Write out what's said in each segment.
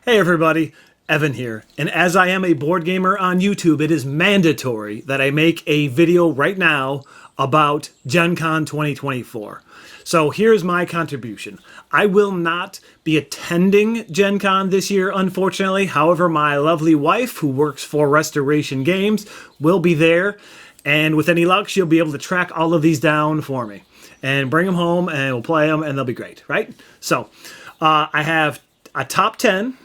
Hey everybody, Evan here. And as I am a board gamer on YouTube, it is mandatory that I make a video right now about Gen Con 2024. So here's my contribution. I will not be attending Gen Con this year, unfortunately. However, my lovely wife, who works for Restoration Games, will be there. And with any luck, she'll be able to track all of these down for me and bring them home, and we'll play them, and they'll be great, right? So I have a top 10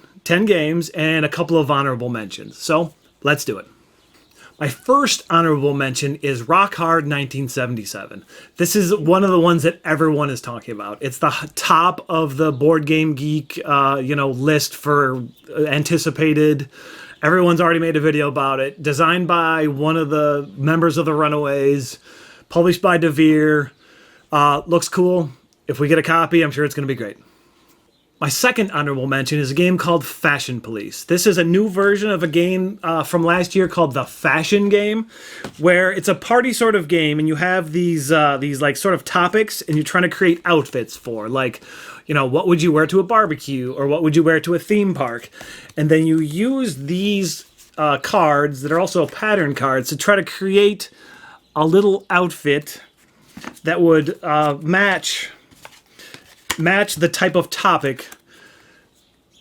games, and a couple of honorable mentions. So let's do it. My first honorable mention is Rock Hard 1977. This is one of the ones that everyone is talking about. It's the top of the Board Game Geek, list for anticipated. Everyone's already made a video about it. Designed by one of the members of the Runaways, published by DeVere. Looks cool. If we get a copy, I'm sure it's going to be great. My second honorable mention is a game called Fashion Police. This is a new version of a game from last year called the Fashion Game, where it's a party sort of game, and you have these like sort of topics, and you're trying to create outfits for, like, what would you wear to a barbecue, or what would you wear to a theme park, and then you use these cards that are also pattern cards to try to create a little outfit that would match the type of topic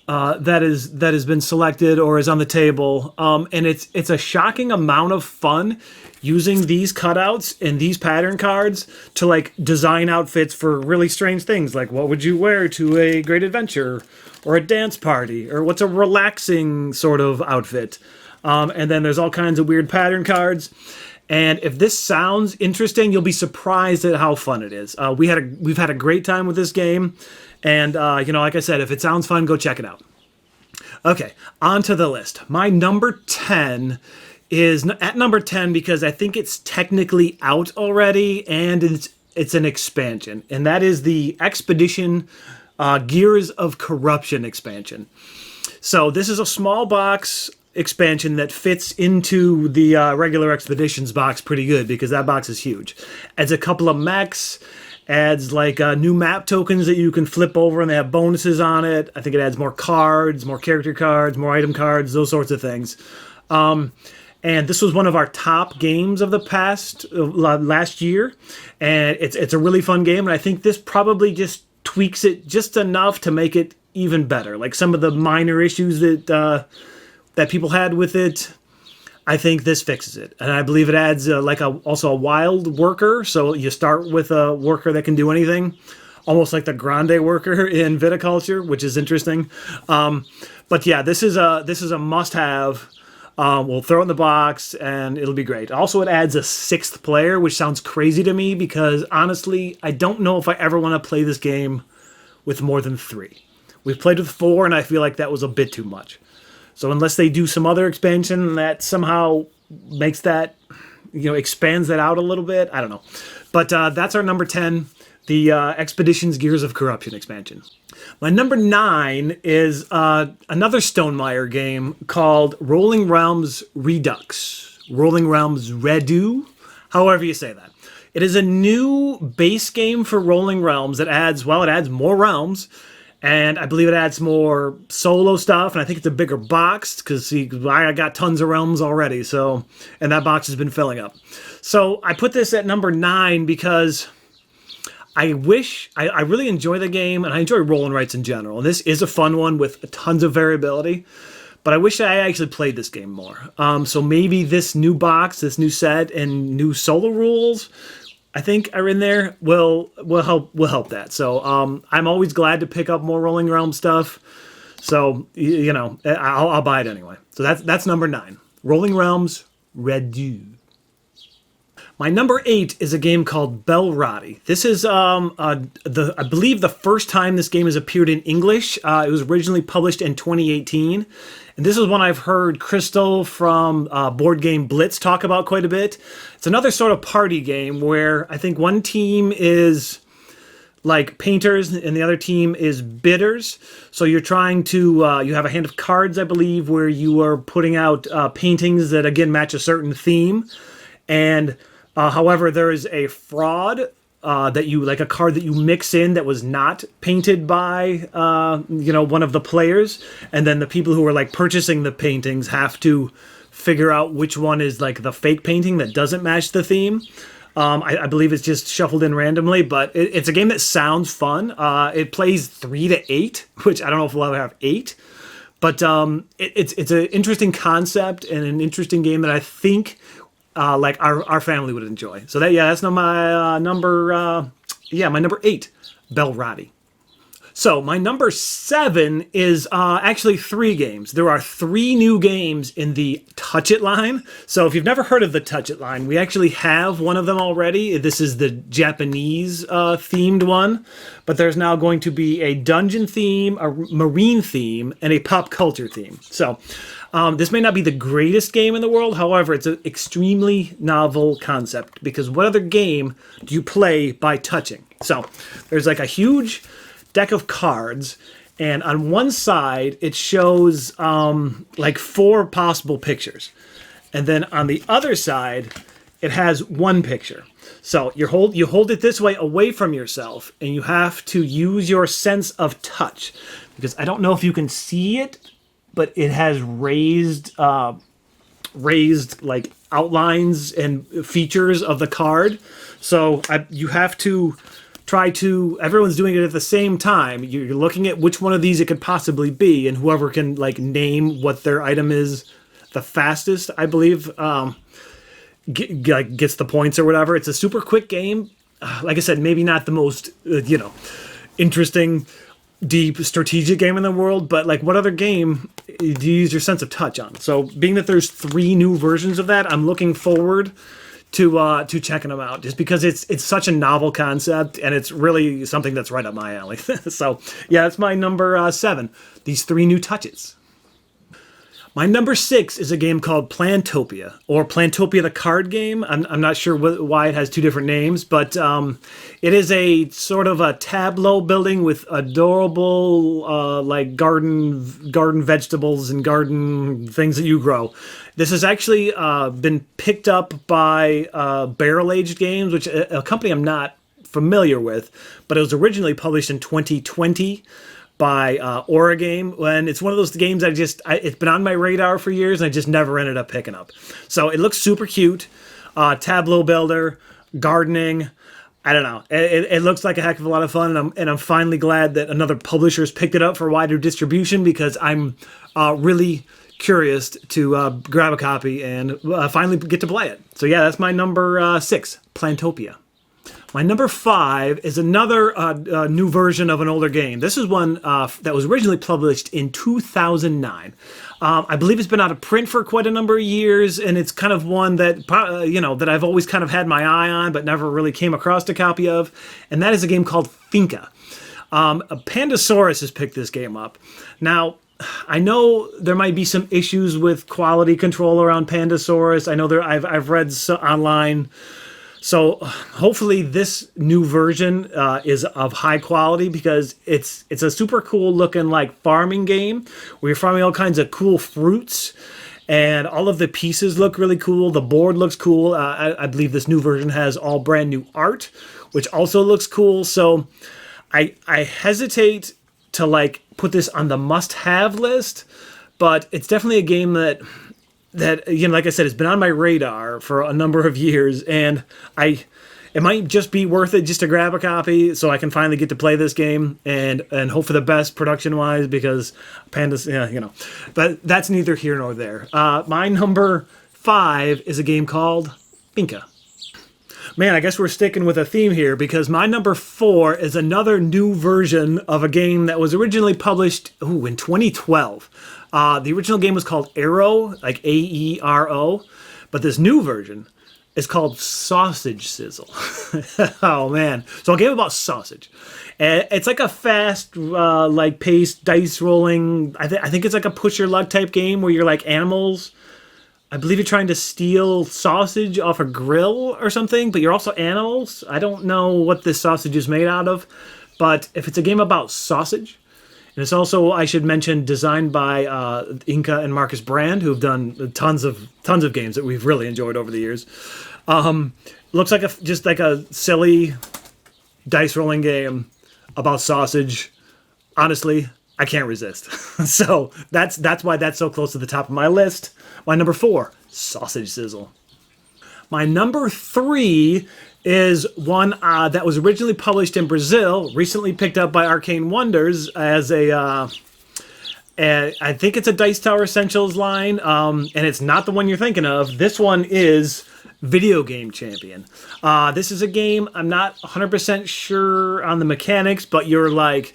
that has been selected or is on the table, and it's a shocking amount of fun using these cutouts and these pattern cards to like design outfits for really strange things, like what would you wear to a great adventure or a dance party, or what's a relaxing sort of outfit, and then there's all kinds of weird pattern cards. And if this sounds interesting, you'll be surprised at how fun it is. We've had a great time with this game. And, like I said, if it sounds fun, go check it out. Okay, on to the list. My number 10 is at number 10 because I think it's technically out already, and it's an expansion. And that is the Expedition Gears of Corruption expansion. So this is a small box expansion that fits into the regular Expeditions box pretty good, because that box is huge. Adds a couple of mechs, adds like new map tokens that you can flip over, and they have bonuses on it. I think it adds more cards, more character cards, more item cards, those sorts of things. And this was one of our top games of the last year, and it's a really fun game, and I think this probably just tweaks it just enough to make it even better. Like some of the minor issues that people had with it, I think this fixes it. And I believe it adds also a wild worker. So you start with a worker that can do anything, almost like the grande worker in viticulture, which is interesting. But yeah, this is a must-have. We'll throw it in the box, and it'll be great. Also, it adds a 6th player, which sounds crazy to me, because honestly, I don't know if I ever want to play this game with more than 3. We've played with 4, and I feel like that was a bit too much. So unless they do some other expansion that somehow makes that, expands that out a little bit, I don't know. But that's our number 10, the Expeditions Gears of Corruption expansion. My number 9 is another Stonemaier game called Rolling Realms Redux. Rolling Realms Redo, however you say that. It is a new base game for Rolling Realms that adds more realms. And I believe it adds more solo stuff, and I think it's a bigger box, because I got tons of realms already, and that box has been filling up. So I put this at number 9 because I really enjoy the game, and I enjoy roll and writes in general. And this is a fun one with tons of variability, but I wish I actually played this game more. So maybe this new box, this new set, and new solo rules, I think are in there, will help that. So I'm always glad to pick up more Rolling Realm stuff. So I'll buy it anyway. So that's number 9, Rolling Realms Redo. My number 8 is a game called Belrati. This is I believe the first time this game has appeared in English. It was originally published in 2018. And this is one I've heard Crystal from Board Game Blitz talk about quite a bit. It's another sort of party game where I think one team is like painters and the other team is bidders. So you're trying to, you have a hand of cards, I believe, where you are putting out paintings that, again, match a certain theme. And however, there is a fraud that you like a card that you mix in that was not painted by one of the players, and then the people who are like purchasing the paintings have to figure out which one is like the fake painting that doesn't match the theme. I believe it's just shuffled in randomly, but it's a game that sounds fun. It plays 3 to 8, which I don't know if we'll ever have 8, but it's an interesting concept and an interesting game that I think like our family would enjoy. So that's my number 8, Belrati. So my number 7 is actually 3 games. There are 3 new games in the Touch It line. So if you've never heard of the Touch It line, we actually have one of them already. This is the Japanese themed one, but there's now going to be a dungeon theme, a marine theme, and a pop culture theme. So this may not be the greatest game in the world. However, it's an extremely novel concept, because what other game do you play by touching? So there's like a huge deck of cards, and on one side it shows like 4 possible pictures, and then on the other side it has 1 picture. So you hold it this way away from yourself, and you have to use your sense of touch, because I don't know if you can see it, but it has raised like outlines and features of the card. So you have to everyone's doing it at the same time. You're looking at which one of these it could possibly be, and whoever can like name what their item is the fastest, I believe, gets the points or whatever. It's a super quick game. Like I said, maybe not the most interesting, deep, strategic game in the world, but like what other game do you use your sense of touch on? So being that there's 3 new versions of that, I'm looking forward to checking them out, just because it's such a novel concept, and it's really something that's right up my alley. So yeah, that's my number 7. These 3 new touches. My number 6 is a game called Plantopia, or Plantopia the card game. I'm not sure why it has 2 different names, but it is a sort of a tableau building with adorable like garden vegetables and garden things that you grow. This has actually been picked up by Barrel Aged Games, which a company I'm not familiar with, but it was originally published in 2020 by Origame, and it's one of those games it's been on my radar for years, and I just never ended up picking up. So it looks super cute, tableau builder, gardening. I don't know. It looks like a heck of a lot of fun, and I'm finally glad that another publisher's picked it up for wider distribution, because I'm really curious to grab a copy and finally get to play it. So yeah, that's my number 6, Plantopia. My number 5 is another new version of an older game. This is one that was originally published in 2009. I believe it's been out of print for quite a number of years, and it's kind of one that that I've always kind of had my eye on, but never really came across a copy of. And that is a game called Finca. Pandasaurus has picked this game up. Now, I know there might be some issues with quality control around Pandasaurus. I know I've read online. So hopefully this new version is of high quality, because it's a super cool looking like farming game where you're farming all kinds of cool fruits, and all of the pieces look really cool. The board looks cool. I believe this new version has all brand new art, which also looks cool. So I hesitate to like put this on the must-have list, but it's definitely a game that like I said, it's been on my radar for a number of years, and it might just be worth it just to grab a copy so I can finally get to play this game and hope for the best production wise, because Pandas, but that's neither here nor there. My number 5 is a game called Finca. Man, I guess we're sticking with a theme here, because my number 4 is another new version of a game that was originally published in 2012. The original game was called Aero, like Aero, but this new version is called Sausage Sizzle. Oh man! So a game about sausage. It's like a fast, like paced dice rolling. I think it's like a push your luck type game where you're like animals. I believe you're trying to steal sausage off a grill or something, but you're also animals. I don't know what this sausage is made out of, but if it's a game about sausage. And it's also, I should mention, designed by Inka and Marcus Brand, who've done tons of games that we've really enjoyed over the years. Looks like just like a silly dice rolling game about sausage, honestly, I can't resist. So that's why that's so close to the top of my list. My number 4, Sausage Sizzle. My number 3 is one that was originally published in Brazil, recently picked up by Arcane Wonders as I think it's a Dice Tower Essentials line, and it's not the one you're thinking of. This one is Video Game Champion. This is a game, I'm not 100% sure on the mechanics, but you're like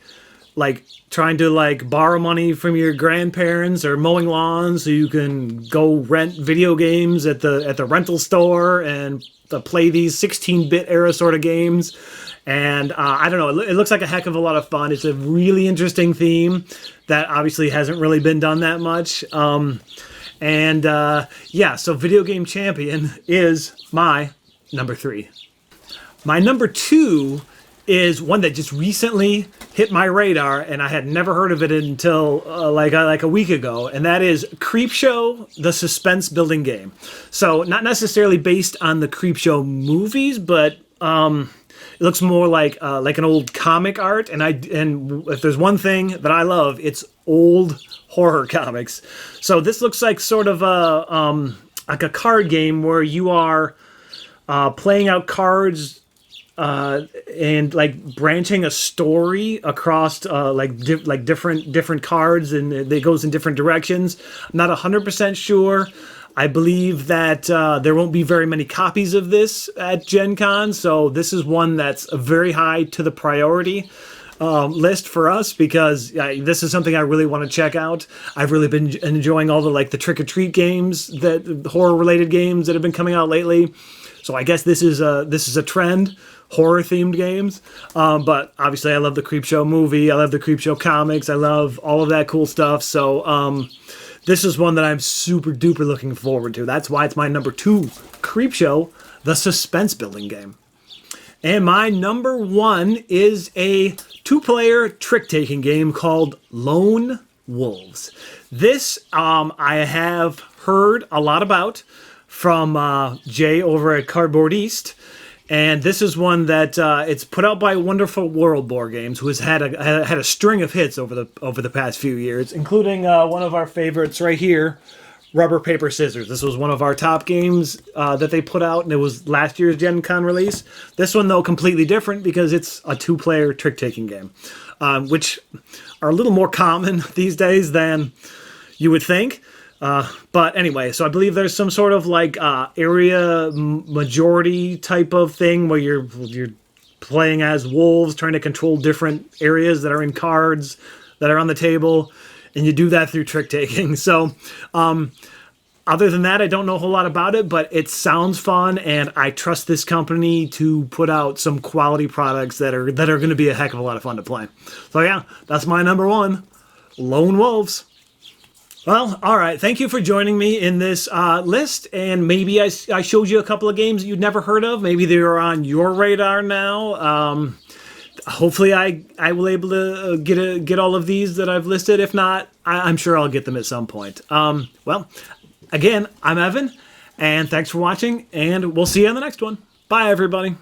trying to like borrow money from your grandparents or mowing lawns so you can go rent video games at the rental store and play these 16-bit era sort of games. And I don't know, it looks like a heck of a lot of fun. It's a really interesting theme that obviously hasn't really been done that much. Yeah, so Video Game Champion is my number 3. My number 2 is one that just recently hit my radar, and I had never heard of it until like a week ago, and that is Creepshow, the suspense building game. So not necessarily based on the Creepshow movies, but it looks more like an old comic art, and if there's one thing that I love, it's old horror comics. So this looks like sort of a card game where you are playing out cards and like branching a story across different cards, and it goes in different directions. I'm not 100% sure. I believe that there won't be very many copies of this at Gen Con, so this is one that's very high to the priority list for us, because this is something I really want to check out. I've really been enjoying all the Trick or Treat games, that horror related games that have been coming out lately. So I guess this is a trend, horror themed games. But obviously I love the Creepshow movie, I love the Creepshow comics, I love all of that cool stuff. So this is one that I'm super duper looking forward to. That's why it's my number 2, Creepshow, the suspense building game. And my number 1 is a 2-player trick-taking game called Lone Wolves. This I have heard a lot about from Jay over at Cardboard East. And this is one that it's put out by Wonderful World Board Games, who has had a string of hits over the past few years, including one of our favorites right here, Rubber Paper Scissors. This was one of our top games that they put out, and it was last year's Gen Con release. This one, though, completely different because it's a 2-player trick-taking game, which are a little more common these days than you would think. But anyway, so I believe there's some sort of area majority type of thing where you're playing as wolves, trying to control different areas that are in cards that are on the table, and you do that through trick taking. So other than that, I don't know a whole lot about it, but it sounds fun, and I trust this company to put out some quality products that are going to be a heck of a lot of fun to play. So yeah, that's my number 1, Lone Wolves. Well, all right. Thank you for joining me in this list, and maybe I showed you a couple of games you'd never heard of. Maybe they're on your radar now. Hopefully, I will able to get all of these that I've listed. If not, I'm sure I'll get them at some point. Well, again, I'm Evan, and thanks for watching, and we'll see you on the next one. Bye, everybody.